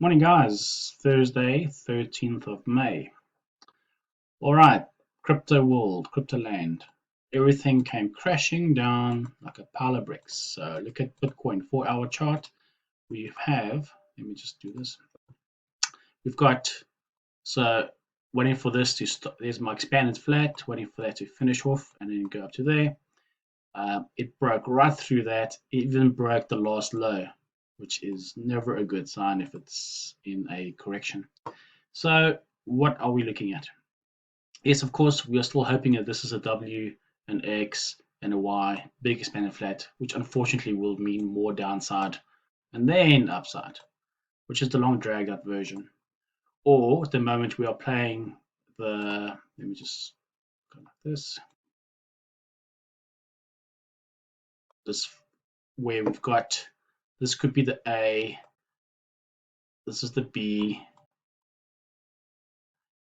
Morning, guys. Thursday, 13th of May. All right, crypto world, crypto land. Everything came crashing down like a pile of bricks. So look at Bitcoin 4-hour chart. We have, let me just do this. We've got, so waiting for this to stop. There's my expanded flat, waiting for that to finish off and then go up to there. It broke right through that. It even broke the last low, which is never a good sign if it's in a correction. So what are we looking at? Yes, of course, we are still hoping that this is a W, an X, and a Y, big expanded flat, which unfortunately will mean more downside and then upside, which is the long dragged out version. Or at the moment we are playing let me just go like this where we've got, this could be the A, this is the B,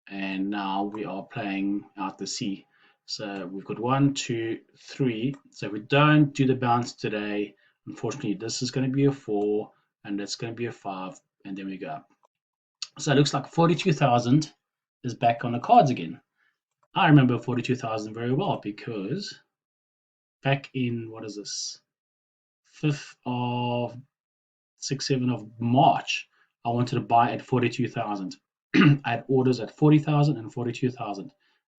and now we are playing out the C. So we've got 1, 2, 3. So if we don't do the bounce today, unfortunately, this is going to be a 4, and that's going to be a 5, and then we go up. So it looks like 42,000 is back on the cards again. I remember 42,000 very well because back in, what is this, 5th of 6th, 7th of March, I wanted to buy at 42,000. I had orders at 40,000 and 42,000,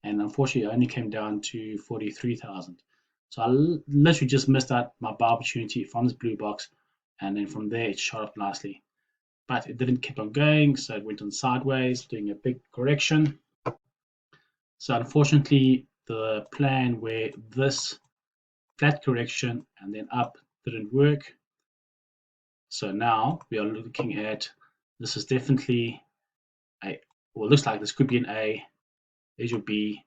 and unfortunately, I only came down to 43,000. So I literally just missed out my buy opportunity from this blue box, and then from there it shot up nicely. But it didn't keep on going, so it went on sideways, doing a big correction. So unfortunately, the plan where this flat correction and then up didn't work. So now we are looking at, this is definitely a, well, it looks like this could be an A, there's your B,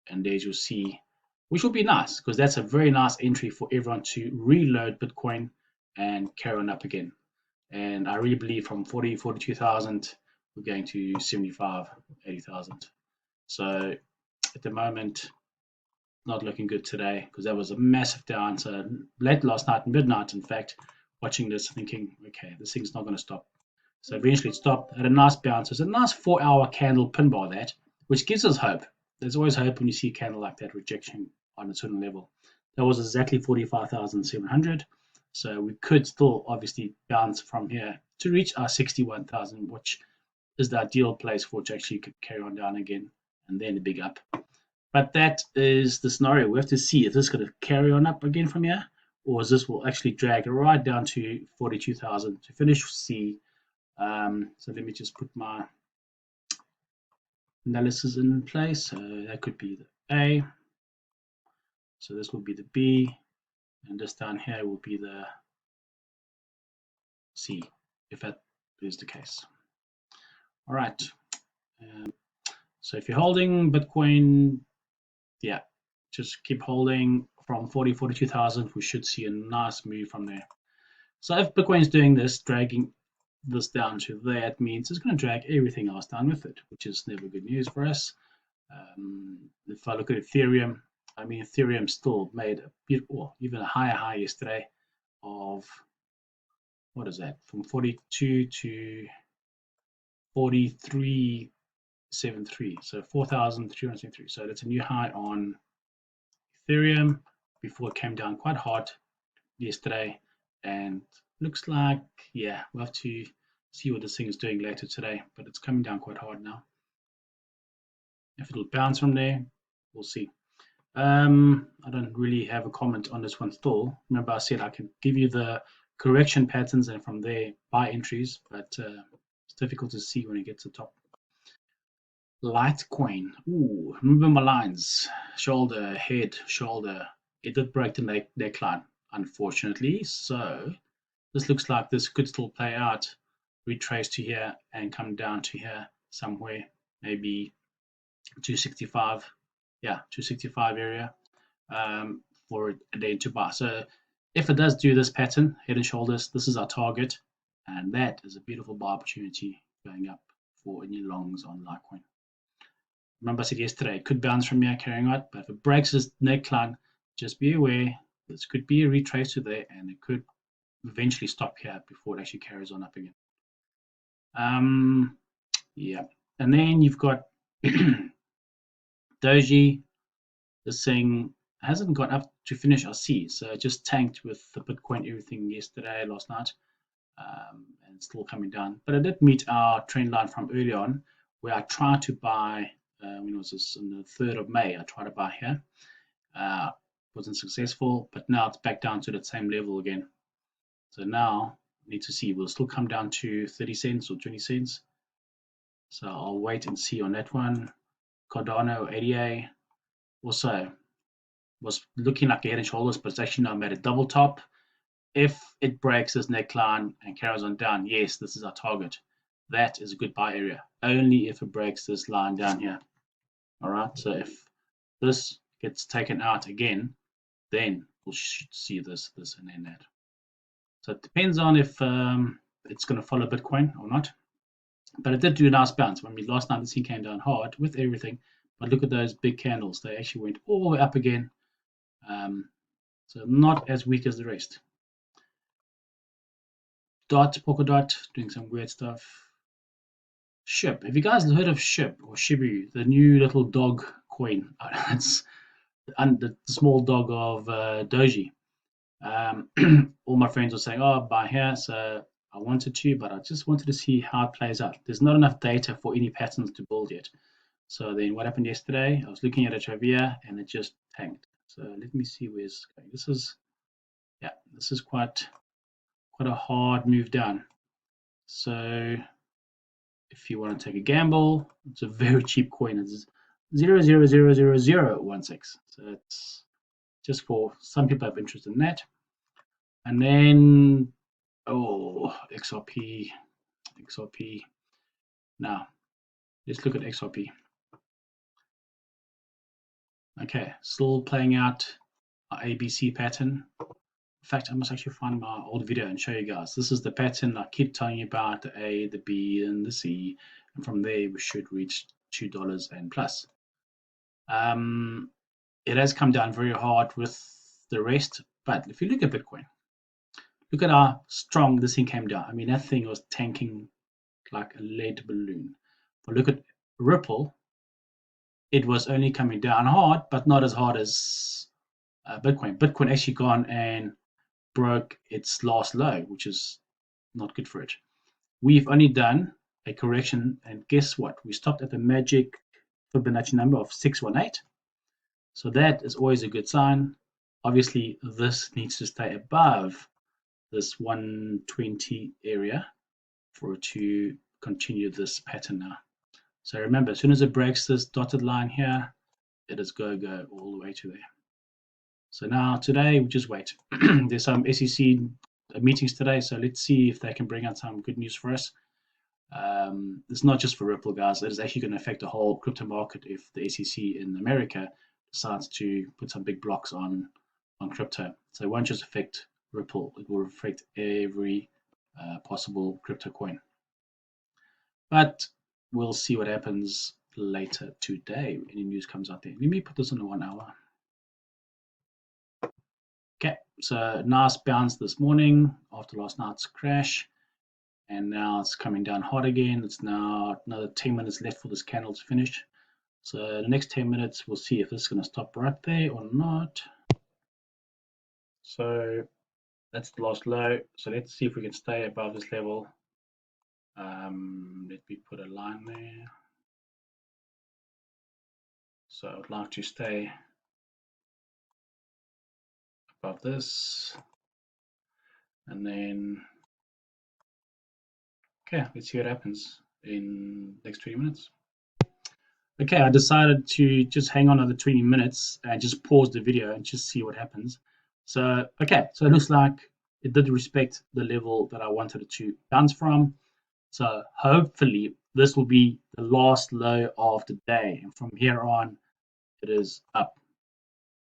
and there's your C, which will be nice because that's a very nice entry for everyone to reload Bitcoin and carry on up again. And I really believe from 40, 42,000, we're going to 75, 80,000. So at the moment, not looking good today because that was a massive down. So late last night, midnight, in fact, watching this, thinking, okay, this thing's not going to stop. So eventually it stopped, had a nice bounce. It's a nice 4-hour candle pin bar, that, which gives us hope. There's always hope when you see a candle like that rejection on a certain level. That was exactly 45,700. So we could still obviously bounce from here to reach our 61,000, which is the ideal place for it to actually carry on down again and then a big up. But that is the scenario. We have to see if this is going to carry on up again from here, or is this will actually drag right down to 42,000 to finish C. So let me just put my analysis in place. So that could be the A. So this will be the B, and this down here will be the C, if that is the case. All right. So if you're holding Bitcoin, yeah, just keep holding from 42,000. We should see a nice move from there. So if Bitcoin is doing this, dragging this down to there, it means it's going to drag everything else down with it, which is never good news for us. If I look at Ethereum, I mean, Ethereum still made a beautiful, even a higher high yesterday of, what is that, from 42 to 43.73, so 4,373. So that's a new high on Ethereum before it came down quite hard yesterday, and looks like, yeah, we'll have to see what this thing is doing later today, but it's coming down quite hard now. If it'll bounce from there, we'll see. I don't really have a comment on this one still. Remember, I said I can give you the correction patterns and from there buy entries, but it's difficult to see when it gets to the top. Litecoin. Ooh, remember my lines: shoulder, head, shoulder. It did break the neckline, unfortunately. So this looks like this could still play out, retrace to here and come down to here somewhere, maybe 265. Yeah, 265 area for a day to buy. So if it does do this pattern, head and shoulders, this is our target, and that is a beautiful buy opportunity going up for any longs on Litecoin. Remember I said yesterday, it could bounce from here carrying out, but if it breaks this neckline, just be aware this could be a retrace to there, and it could eventually stop here before it actually carries on up again. Yeah, and then you've got Doji. This thing hasn't got up to finish RC, so it just tanked with the Bitcoin everything yesterday, last night, and it's still coming down. But I did meet our trend line from early on, where I tried to buy. When was this? On the 3rd of May, I tried to buy here. Wasn't successful, but now it's back down to that same level again. So now need to see. Will still come down to 30 cents or 20 cents. So I'll wait and see on that one. Cardano 80A also was looking like a head and shoulders, but it's actually now made a double top. If it breaks this neckline and carries on down, yes, this is our target. That is a good buy area. Only if it breaks this line down here. All right. So if this gets taken out again, then we'll see this, and then that. So it depends on if it's going to follow Bitcoin or not. But it did do a nice bounce. I mean, last night the scene came down hard with everything. But look at those big candles. They actually went all the way up again. So not as weak as the rest. Polkadot, doing some weird stuff. SHIB. Have you guys heard of SHIB or Shibu, the new little dog coin? It's the small dog of Doji. All my friends were saying, oh, buy here. So I wanted to, but I just wanted to see how it plays out. There's not enough data for any patterns to build yet. So then what happened yesterday? I was looking at it over here and it just tanked. So let me see where it's going. This is quite a hard move down. So if you want to take a gamble, it's a very cheap coin. It's 0.0000016. So it's just for some people have interest in that. And then XRP. Now let's look at XRP. Okay, still playing out our ABC pattern. In fact, I must actually find my old video and show you guys. This is the pattern I keep telling you about, the A, the B, and the C. And from there, we should reach $2 and plus. It has come down very hard with the rest. But if you look at Bitcoin, look at how strong this thing came down. I mean, that thing was tanking like a lead balloon. But look at Ripple. It was only coming down hard, but not as hard as Bitcoin. Bitcoin actually gone and broke its last low, which is not good for it. We've only done a correction, and guess what? We stopped at the magic Fibonacci number of 618. So that is always a good sign. Obviously, this needs to stay above this 120 area for it to continue this pattern now. So remember, as soon as it breaks this dotted line here, it is go all the way to there. So now today we just wait. There's some SEC meetings today, so let's see if they can bring out some good news for us. It's not just for Ripple, guys. It is actually going to affect the whole crypto market if the SEC in America decides to put some big blocks on crypto. So it won't just affect Ripple; it will affect every possible crypto coin. But we'll see what happens later today. Any news comes out there. Let me put this on a 1 hour. Okay, so nice bounce this morning after last night's crash. And now it's coming down hard again. It's now another 10 minutes left for this candle to finish. So the next 10 minutes, we'll see if this is going to stop right there or not. So that's the last low. So let's see if we can stay above this level. Let me put a line there. So I would like to stay above this. And then, okay, let's see what happens in the next 20 minutes. Okay, I decided to just hang on another 20 minutes and just pause the video and just see what happens. So, okay, so it looks like it did respect the level that I wanted it to bounce from. So hopefully this will be the last low of the day. And from here on, it is up.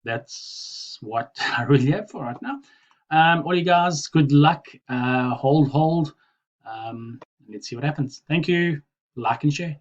That's what I really have for right now. All you guys, good luck. Hold. Let's see what happens. Thank you. Like and share.